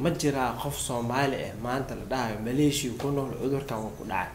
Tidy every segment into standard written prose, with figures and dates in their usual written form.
ma jiraa qof Soomaali ah maanta la dhahayo Malaysia ku nool cudurkan uu ku dhacay.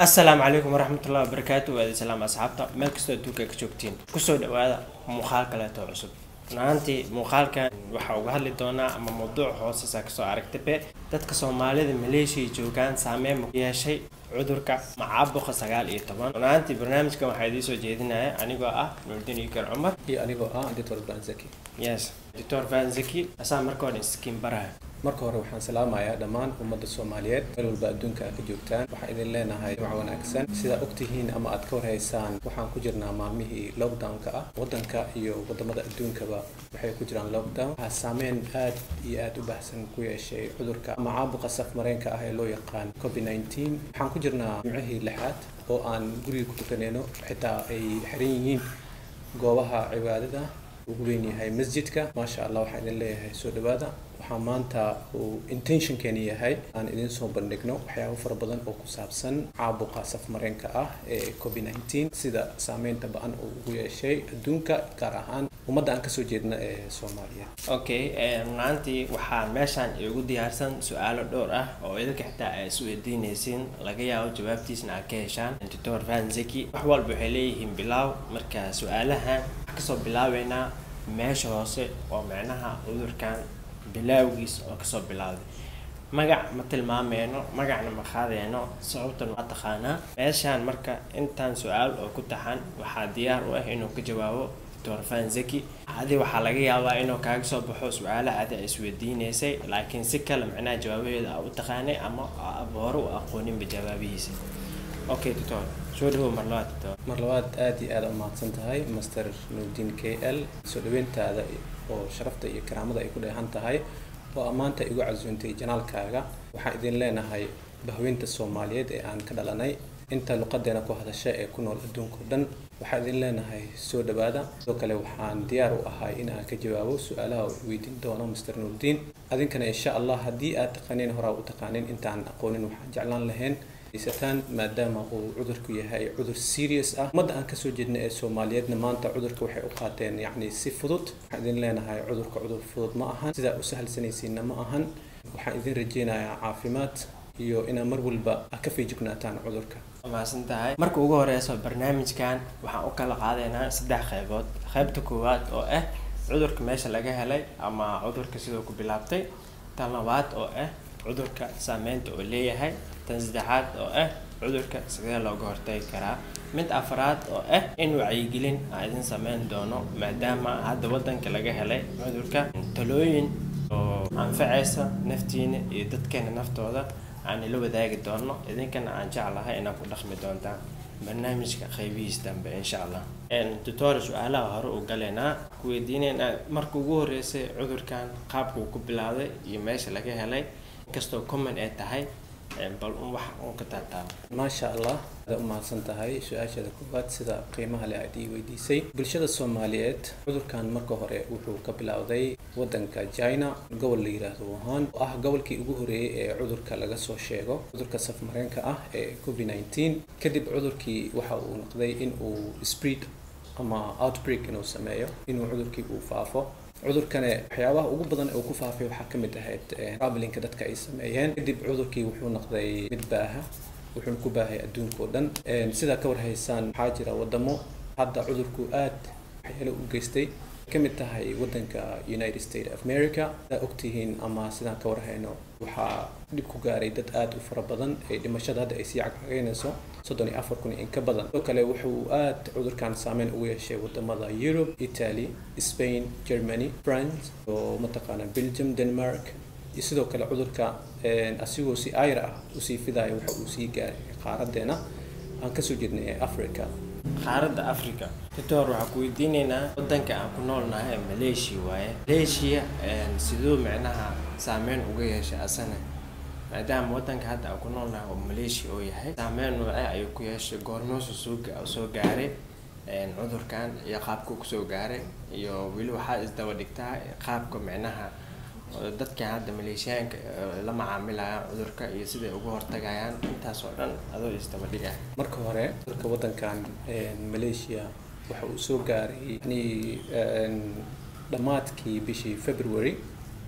Assalaamu calaykum waraxmatullaahi wabarakaatuh. Waa salaam asxaabta meel kasta adduunka ka joogtiin. Ku soo dhawaada muuqaal kale oo cusub. Naantii muuqaalkan waxa uga hadli doonaa ama mowduuc hoose ka soo aragtay dadka Soomaalida Malaysia joogaan saameyn ku yeeshay cudurka caabuqa 19. Naantii barnaamijkan waxa idin soo jeedinaya anigoo ah Nuruddin Ikar Umar iyo anigoo ah Dr. Van Zaki. Yes, Dr. Van Zaki asaa markoo iskiin baraha. marka hore waxaan salaamayaa dhammaan ummadda Soomaaliyeed meel walba adduunka ka joogtaan. waxaan idin leenahay wax wanaagsan sida ogtihiin ama aad ka warhaysaan. waxaan ku jirnaa maalmihii lockdown-ka ah wadanka iyo wadamada adduunkaba waxay ku jiraan lockdown. waxaa saameyn aad iyo aad u baahsan ku yeeshay cudurka ama caabuqa safmareenka ah ee loo yaqaan COVID-19. waxaan ku jirnaa jimcihii lixaad oo aan guriga ku tukanayno xitaa ay xiran yihiin goobaha cibaadada ugu weyn yahay masjidka. maasha Allah waxaan idin leeyahay soo dhawaada. waxaa maanta uu intention-keeni yahay aan idin soo bandhigno waxyaabo fara badan oo ku saabsan caabuqa safmareenka ah ee COVID-19 sida saameynta ba'an uu ugu yeeshay adduunka gaar ahaan ummadda aan kasoo jeedna ee Soomaaliya. Okay, naantii waxaa meeshaan igu diyaarsan su'aalo dhowr ah oo idinka xitaa ay is weydiinaysiin laga yaabo jawaabtiisna aad ka heshaan. Dr. Van Zaki wax walba waxay leeyihiin bilaaw. marka su'aalahan kasoo bilaabeynaa meesha hoose oo macnaha cudurkan bilaawgiis oo kasoo bilowday. magac ma tilmaameeno, magacna ma qaadayno, sababtan waa taqaanaa. meeshaan marka intaan su'aal oo ku taxan waxaa diyaar u ah inuu ka jawaabo Dr. Van Zaki. hadii waxaa laga yaabaa inuu kaaga soo baxo su'aalaha aad isweydiinaysay laakiin si kale macnaha jawaabaheeda u taqaanay ama hore u aqoonin jawaabihiisa. Okay Dr. soo dhawo mar labaad aad iyo aad u mahadsan tahay Master Nuruddin KL. soo dhaweyntaada oo sharafta iyo karaamada ay ku dheehan tahay oo amaanta igu casuuntay janaalkaaga. waxaan idin leenahay bahweynta Soomaaliyeed ee aan ka dhalanay inta luqadeena ku hadasha ee ku nool adduunka oo dhan. waxaan idin leenahay soo dhawaada. sidoo kale waxaan diyaar u ahay in aan ka jawaabo su'aalaha uu weydiin doono Master Nuruddin. adinkana insha Allah haddii aad taqaaniin hore u taqaaniin intaan aqoonin waxaan jeclaan lahayn maadaama uu cudurku yahay cudur serious ah. ummadda aan kasoo jeedna ee Soomaaliyeedna maanta cudurka waxay u qaateen yacni si fudud. waxaan idin leenahay cudurka cudur fudud ma ahan sidaa u sahalsanaysiinna ma ahan. waxaan idin rajeynayaa caafimaad iyo inaad mar walba ka feejignaataan cudurka. mahadsan tahay. marka ugu horeyso barnaamijkan waxaan u kala qaadaynaa 3 qaybood. qaybta koowaad oo ah cudurka meesha laga helay ama cudurka sidoo ku bilaabtay. tan labaad oo ah cudurka saameynta uu leeyahay. tan saddexaad oo ah cudurka sidee looga hortagi karaa. mid afraad oo ah in wacyigelin aan idin sameyn doono maadaama hadda wadanka laga helay cudurka. talooyin oo anfacaysa naftiina iyo dadkeena naftooda aan ila wadaagi doono idinkana aan jeclahay inaad ku dhaqmi doontaan barnaamijka qaybihiisa dambe insha Allah. Dr. su'aalaha hore u galeynaa ku weydiinayna markii ugu horeysay cudurkan qaabka uu ku bilaabay iyo meesha laga helay kastoo common ay tahay bal wax oo ka taataab. maasha Allah aad u mahadsan tahay su'aashaada koowaad sida qiimaha leh aad ii weydiisay. bulshada Soomaaliyeed cudurkan marka hore wuxuu ka bilowday wadanka China gobol la yiraahdo Wuhan oo ah gobolkii ugu horeeyay ee cudurka laga soo sheego cudurka safmareenka ah ee COVID-19. kadib cudurkii waxa uu noqday in uu spread ama outbreak inuu sameeyo inuu cudurkii uu faafo. cudurkan waxyaabaha ugu badan ee uu ku faafay waxaa ka mid ahayd traveling-ka dadka ay sameeyeen. kadib cudurkii wuxuu noqday mid baaha wuxuu ku baahay adduunka oo dhan. sida ka warhaysaan waxaa jira wadamo hadda cudurku aad waxyeelo u geystay ka mid tahay wadanka United States of America. ogtihiin ama sidaan ka warhayno waxaa dib ku gaaray dad aad u fara badan ee dhimashada hadda ay sii cagcageynayso 34,000 in ka badan. sidoo kale wuxuu aad cudurkan saameyn ugu yeeshay wadamada Europe, Italy, Spain, Germany, France oo mataqaana Belgium, Denmark. iyo sidoo kale cudurka asigoo si ayr ah usii fidayo waxa uu sii gaaray qaaradeena aan kasoo jeednay ee Africa. qaaradda Africa. Dr. waxaan ku weydiinaynaa wadanka aan ku noolnahay Malaysia waaye. Malaysia sidoo macnaha saameyn uga yeeshay asana maadaama wadanka hadda aan ku noolnahay oo Malaysia oo yahay saameyn nooca ay ku yeeshay goormoos soo gaaray cudurkan iyo qaabka uu soo gaaray iyo weli waxa isdaba dhigtaa qaabka macnaha dadka hadda Malaysiyaanka la macaamilayaan cudurka iyo sida ay uga hortagayaan intaas oo dhan adoo isdaba dhigay. marka hore dadka wadankan Malaysia waxa uu soo gaaray dhamaadkii bishii February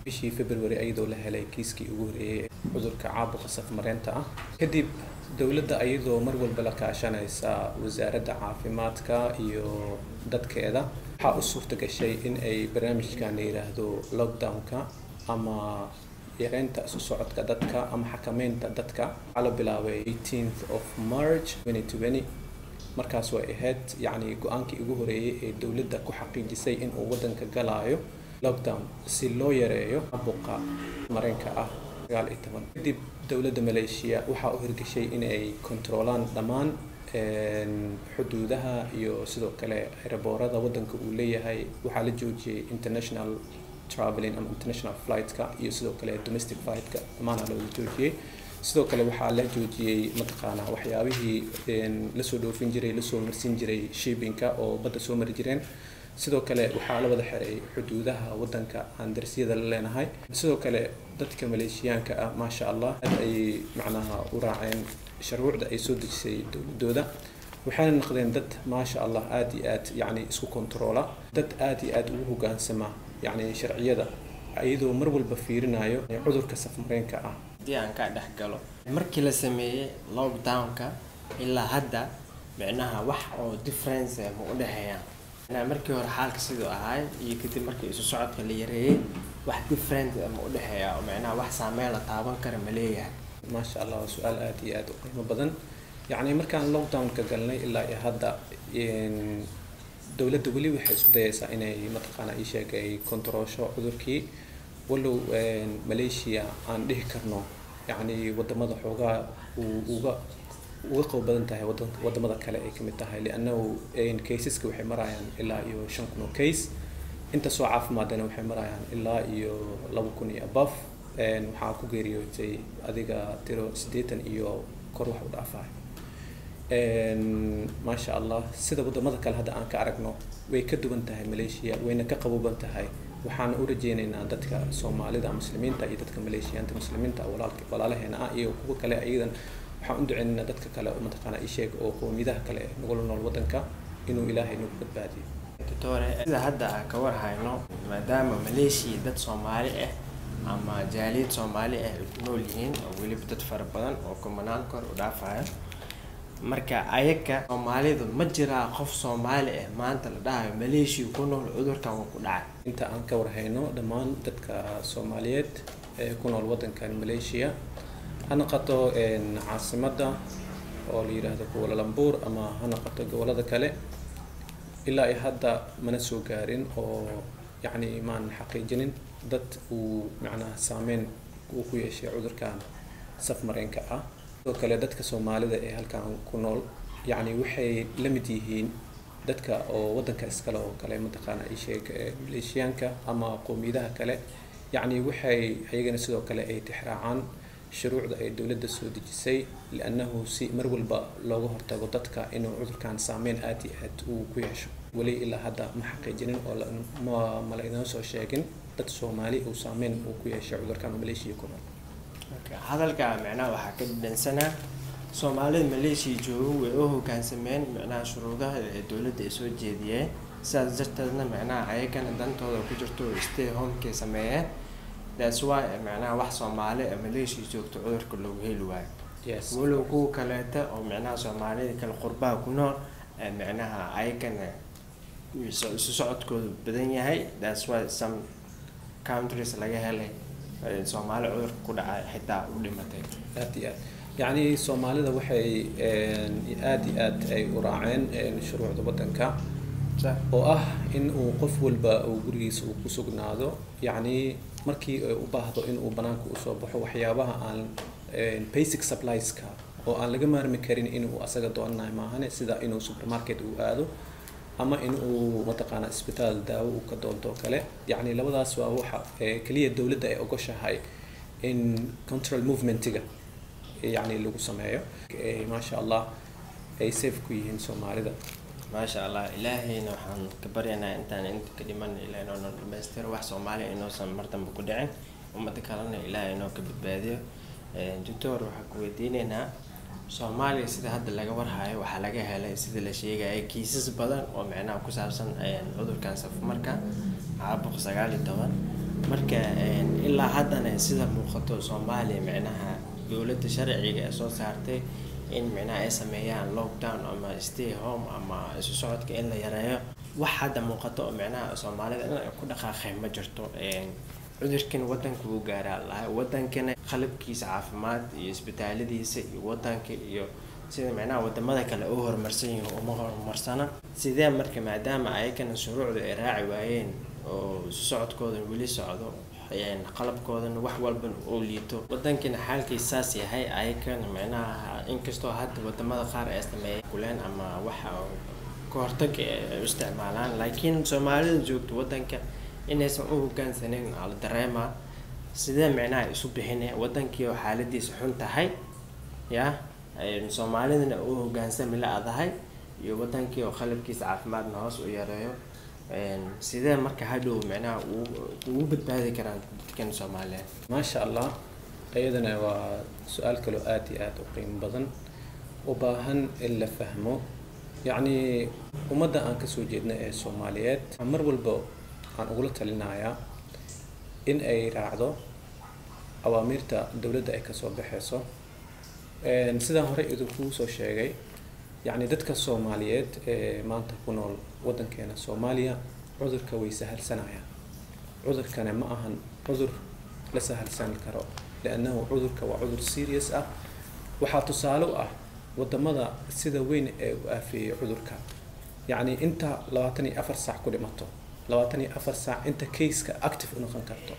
bishii February ayadoo la helay kiiskii ugu horeeyay cudurka caabuqa safmareenta ah. Kadib dowladda ayadoo mar walba la kaashanaysa wasaaradda caafimaadka iyo dadkeeda waxaa u suurta gashay in ay barnaamijkan yiraahdo lockdownka ama yareynta isu socodka dadka ama xakameynta dadka ala bilaabay 18th of March 2020. markaas way ahayd yacni go'aankii ugu horeeyay ee dowladda ku xaqiijisay in uu wadanka galaayo lockdown si loo yareeyo caabuqa mareenka ah 19. kadib dowladda Malaysia waxaa u hirgashay in ay kontroolaan dhammaan xuduudaha iyo sidoo kale aeroboorada wadanka uu leeyahay. waxaa la joojiyay international traveling ama international flightka iyo sidoo kale domestic flightka dhammaan loo joojiyay. sidoo kale waxaa la joojiyay mataqaanaa waxyaabihii la soo dhoofin jiray la soo marsin jiray shippingka oo badda soo mari jireen. sidoo kale waxaa la wada xiray xuduudaha wadanka aan darsiyada la leenahay. sidoo kale dadka Maleeshiyaanka ah maasha Allah ay macnaha u raaceen shuruucda ay soo dejisay dowladooda. waxaana noqdeen dad maasha Allah aad iyo aad yacni isku kontroola, dad aad iyo aad ugu hoggaansama yacni sharciyada ayadoo mar walba fiirinayo cudurka safmareenka ah. haddii aan ka dhex galo markii la sameeyay lockdownka ilaa hadda macnaha wax oo difference ma u dhexeeyaan markii hore xaalka sidoo ahay iyo kadib markii isu socodka la yareeyay wax different ma u dhexeeya oo macnaha wax saameyn la taaban kara ma leeyahay. maasha Allah su'aal aad iyo aad u qiimo badan. yacni markaan lockdownka galnay ilaa iyo hadda dowladda weli waxay isku dayaysaa inay mataqaanaa ii sheeg ay kontroosho cudurkii walow Malaysia aan dhihi karno yacni wadamada xoogaa uga qow badan tahay wadamada kale ay kamid tahay li'annahu caseska waxay marayaan ilaa iyo 5,000 case. inta soo caafimaadana waxay marayaan ilaa iyo 2,000 iyo above. waxaa ku geeriyootay adiga tiro 80 iyo kor wax u dhaafay. maasha Allah sida wadamada kale hadda aan ka aragno way ka duwan tahay Malaysia wayna ka qaboban tahay. waxaan u rajeynaynaa dadka Soomaalida muslimiinta iyo dadka Maleeshiyaanka muslimiinta walaalaheena ah iyo kuwa kale ayadan waxaan u duceynaynaa dadka kale oo mataqaanaa ii sheeg oo qowmiyadaha kale nagu nool wadanka inuu Ilaahay nagu badbaadiyo. sida hadda aan ka warhayno maadaama Malaysia dad Soomaali ah ama jaaliyad Soomaali ah ku nool yihiin oo weliba dad fara badan oo kumanaan kor u dhaafaya. marka ayaga Soomaalidu ma jiraa qof Soomaali ah maanta la dhahayo Malaysia ku nool cudurkan ku dhacay. inta aan ka warhayno dhammaan dadka Soomaaliyeed ee ku nool wadankan Malaysia ha noqoto caasimadda oo la yiraahdo Kuala Lumpur ama ha noqoto gobolada kale ilaa ay hadda mana soo gaarin oo yacni maan xaqiijinin dad uu macnaha saameyn uu ku yeeshay cudurkan safmareenka ah. sidoo kale dadka Soomaalida ee halkan ku nool yacni waxay la mid yihiin dadka oo wadanka iskale oo kale mataqaanaa ii sheeg Maleeshiyaanka ama qowmiyadaha kale yacni waxay ayagana sidoo kale ay tixraacaan shuruucda ay dowladda soo dejisay li'annahu si mar walba looga hortago dadka inuu cudurkan saameyn aad iyo aad uu ku yeesho. weli ilaa hadda ma xaqiijinin oo ma la inoo soo sheegin dad Soomaali uu saameyn uu ku yeeshay cudurkan Malaysia ku nool. hadalka macnaha waxaa ka dhadhansanaa Soomaalida Malaysia joogo way u hoggaansameen macnaha shuruudaha ee dowladda ay soo jeediyeen. sidaas darteedna macnaha ayagana dantooda ku jirto stay home-ka sameeyeen. that's why macnaha wax Soomaali ee Malaysia joogto cudurka loogu heli waayo. walow kuwa kaleeta oo macnaha Soomaalida kala qurbaha ku nool macnaha ayagana isu socodkoodu badan yahay. that's why some countries laga helay Soomaali cudurka ku dhacay xitaa u dhimatay. aad iyo aad yacni Soomaalida waxay aad iyo aad ay u raaceen shuruucda wadanka oo ah in uu qof walba uu gurigiisa uu ku sugnaado yacni markii u baahdo in uu banaanka u soo baxo waxyaabaha aan basic supplieska oo aan laga maarmi karin in uu asaga doonayo maahane sida inuu supermarket uu aado ama in uu mataqaanaa isbitaal daawo uu ka doonto kale. yacni labadaas waa waxa kaliya dowladda ay ogoshahay in control movementiga yacni lagu sameeyo. maasha Allah ay safe ku yihiin Soomaalida. maasha Allah ilaahayna waxaan ka baryaynaa intaan inta ka dhiman ilaahay inoo dhameystiro wax Soomaali inoosan mar dambe ku dhicin ummadda kalena ilaahay inoo ka badbaadiyo. doctor waxaan ku weydiinaynaa Soomaaliya sida hadda laga warhayo waxaa laga helay sida la sheegay kiisas badan oo macnaha ku saabsan cudurkan safmarka caabuqa 19. marka ilaa haddana sida muuqato Soomaaliya micnaha dowladda sharciga ee soo saartay in micnaha ay sameeyaan lockdown ama stay home ama isu socodka in la yareeyo wax hadda muuqato oo micnaha Soomaalida in ay ku dhaqaaqeen ma jirto cudurkan wadanka uu gaaraa lahay wadankana qalabkiisa caafimaad iyo isbitaaladiisa iyo wadanka iyo sida micnaha wadamada kale oo horumarsan yihiin uma horumarsana sidee marka maadaama ay kana shuruucda ay raaci waayeen oo socodkooda weli socdo qalabkoodana wax walba oo liito wadankana xaalkiisa saas yahay ay kana micnaha inkastoo hadda wadamada qaar ay sameeyeen kuleen ama waxa ka hortag isticmaalaan laakiin Soomaalida joogto wadanka inaysan u hoggaansaneyn ala dareema sidee micnaha isu bixinay wadankii oo xaaladiisa xun tahay ya Soomaalidana u hoggaansami la adahay iyo wadankii oo qalabkiisa caafimaadna hoos u yareeyo sidee marka hadhow micnaha uu badbaadi karaan dadkan Soomaaliyeed maasha Allah ayadana waa su'aal kale aad iyo aad u qiimo badan u baahan in la fahmo yani ummadda aan ka soo jeedna ee Soomaaliyeed mar walba aan ugu talinayaa in ay raacdo awaamirta dawladda ay ka soo baxayso sida hore idinku soo sheegay يعني dadka Soomaaliyeed ee maanta ku nool wadankeena Soomaaliya cudurka way sahalsanayaan cudurkana ma ahan cudur la sahalsan karo لانه cudurka waa cudur serious ah waxa tusaale ah wadamada sida weyn ee u aafiyay cudurka يعني inta 24 saac ku dhimato 24 saac inta case-ka active u noqon karto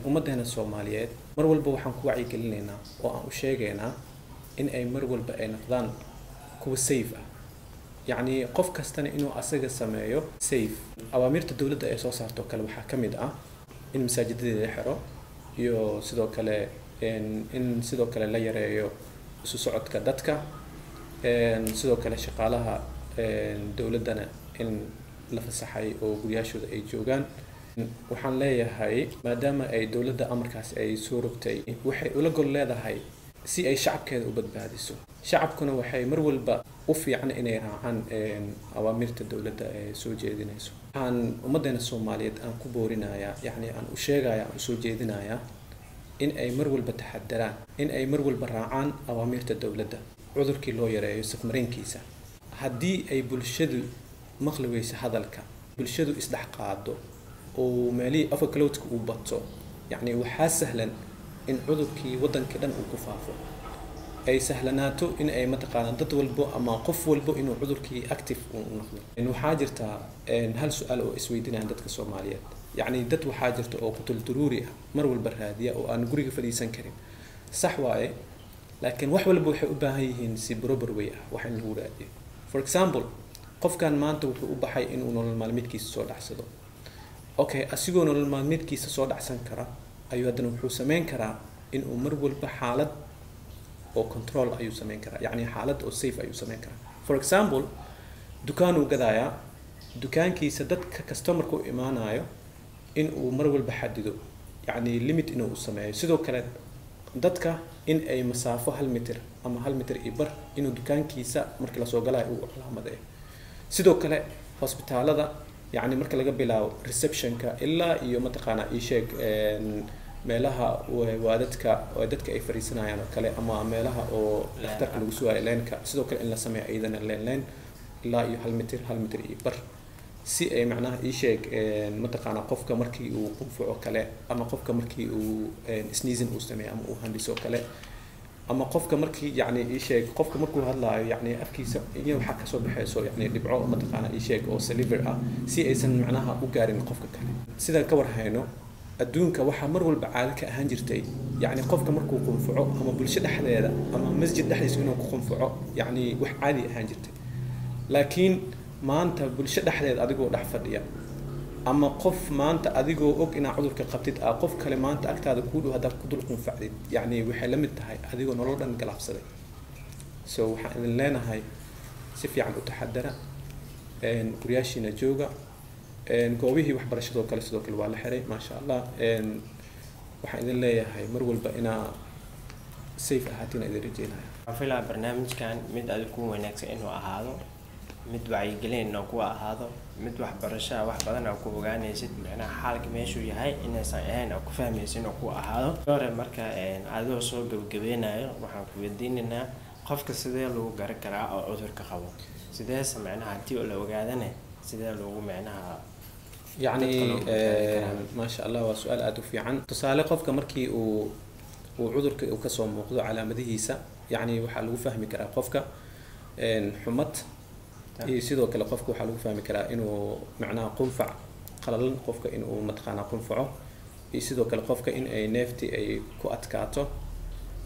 ummadeena Soomaaliyeed mar walba waxaan ku wacyi gelinaynaa oo aan u sheegaynaa in ay mar walba ay noqdaan كو سيف يعني قف كستنا إنه أسجل سمايو سيف أوامر الدولة أي صار صارتو كلا وحكمت إن مساجد الحرة يو سدوا كلا إن سدوا كلا لا يرى يو سعود كدتك إن سدوا كلا شقالها الدولة دنا إن لفسحي أو قرياشو أي جوجان وحن لا هاي ما دام أي دولة أمر كاس أي سوربتي وحي ولا قول لا هاي si ay shacabkeeda u badbaadiso shacabkuna waxay mar walba u fiican inay raacaan awaamirta dawladda ee soo jeedinayso aan ummadeena Soomaaliyeed aan ku boorinayaa yani aan u sheegayaa aan soo jeedinayaa in ay mar walba taxadaraan in ay mar walba raacaan awaamirta dawladda cudurkii loo yareeyo safmarinkiisa haddii ay bulshadu maqli weyso hadalka bulshadu isdhex qaado oo meeli afkalowdka u bato yani waxa sahlan in cudurkii wadanka dhan uu ku faafo ay sahlanaato in ay mataqaana dad walbo ama qof walbo inuu cudurkii active u noqdo in waxa jirta hal su'aal oo isweydiinayaan dadka Soomaaliyeed yani dad waxa jirta oo qutul daruuri ah mar walba raadiya oo aan guriga fadhiisan karin sax waaye laakiin wax walba waxay u baahan yihiin si proper way ah wax in lagu raadiyo for example qofkan maanta wuxuu u baxay inuu nolol maalmeedkiisa soo dhaxsado okay asigoo nolol maalmeedkiisa soo dhaxsan kara ayuu hadana wuxuu sameyn karaa in uu mar walba xaalad oo control ayuu sameyn karaa yani xaalad oo safe ayuu sameyn karaa for example dukaan uu gadaaya dukaankiisa dadka customer-ku imaanayo in uu mar walba xadido yani limit inuu sameeyo sidoo kale dadka in ay masaafo 1 mitir ama 1 mitir iyo bar inuu dukaankiisa markii la soo galay uu calaamadeeyo sidoo kale hospitaalada يعني marka laga bilaabo reception-ka ilaa iyo mataqaana ii sheeg meelaha dadka ay fariisanayaan oo kale ama meelaha oo dhakhtarka lagu soo leenka sidoo kale in la sameeyo ayadana leen ilaa iyo 1 mitir iyo bar si ay macnaha ii sheeg mataqaana qofka markii uu qunfuco kale ama qofka markii uu sneezing uu sameeyo ama uu handiso kale ama qofka markii yani ii sheeg qofka markuu hadlaayo yani afkiisa iyo waxa ka soo baxayso yani dhibco mataqaana ii sheeg oo saliver ah si aysan macnaha u gaarin qofka kale sida ka warhayno adduunka waxa mar walba caadi ka ahaan jirtay yani qofka markuu qunfuco ama bulsho dhexdeeda ama masjid dhexdiisa inuu ku qunfuco yani wax caadi ahaan jirtay laakiin maanta bulsho dhexdeeda adigoo dhex fadhiya ama qof maanta adigoo og inaa cudurka qabtid qof kale maanta agtaada ku dhow hadaad ku dul qunfacdid yani waxay la mid tahay adigoo nolol dhan galaafsaday so waxaan idin leenahay si fiican u taxadara guryaashiina jooga goobihii waxbarashadoo kale sidoo kale waa la xiray maasha Allah waxaan idin leeyahay mar walba inaa safe ahaatina idin rajeynayo filaa barnaamijkan mid aad ku wanaagsan inuu ahaado mid wacyigelin oo ku ahaado mid waxbarasho wax badan oo ku ogaanaysid macnaha xaalka meeshuu yahay inaysan ahayn oo ku fahmaysin oo ku ahaado hore marka adoo soo gabagabeynayo waxaan ku weydiinaynaa qofka sidee lagu garan karaa oo cudurka qabo sidee macnaha haddii la ogaadana sidee lagu macnaha يعني ما شاء الله وسؤال أدو في عن تصالح قفك مركي وعذر وكسر موضوع على مدهيسة يعني وحلو فهم كرا قفك حمت يصيدوا كلا قفك وحلو فهم كرا إنه معناه قنفع قلل قفك إنه متقنا قنفعه يصيدوا كلا قفك إن أي نفتي أي كواتكاته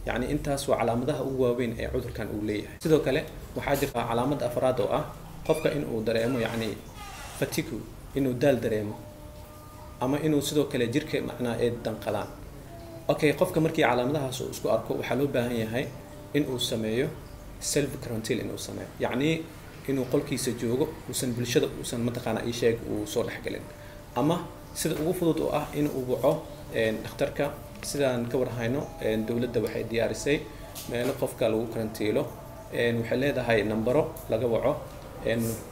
يعني أنت سوى على مدها هو وين أي عذر كان أوليه يصيدوا كلا وحاجة على مد أفراد قفك إنه دريمه يعني فتيكو إنه دال دريمه أما إنه سدوا كلا جرك معناه إيه دنقلان أوكي قفك مركي على مدها سو أركو وحلو بهاي هاي إنه سميه سيلف كرانتيل إنه سميه يعني إنه قل كيس جوجو وسن بالشدة وسن متقنا أي شيء وصور حقلين أما سد وفضل إنه وبعه اخترك سدا نكبر هاينو دولة دبحة ديار السي ما نقفك لو كرانتيلو وحلا ده هاي نمبره لجوعه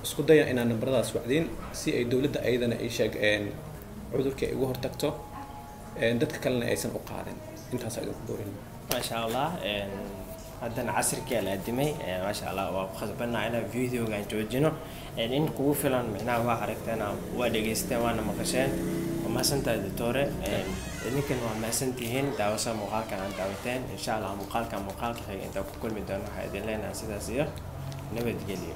isku daya inaan nambaradaas wacdin si ay dawladda ayadana ay sheeg cudurka ay ugu hortagto dadka kalena aysan u qaadin intaas ay ku doorin ma sha Allah haddana casirka la adimay ma sha Allah waa khasbanaa ina video-ga joojino in kugu filan macnaha waa aragtana waa dhageysteen waana maqasheen ma santaa doctore idinkan waa maasantihiin daawasha muuqaalkan aan daawateen insha Allah muuqaalka xiga inta ku kulmi doono waxa idin leenahay sidaas iyo nabadgelyo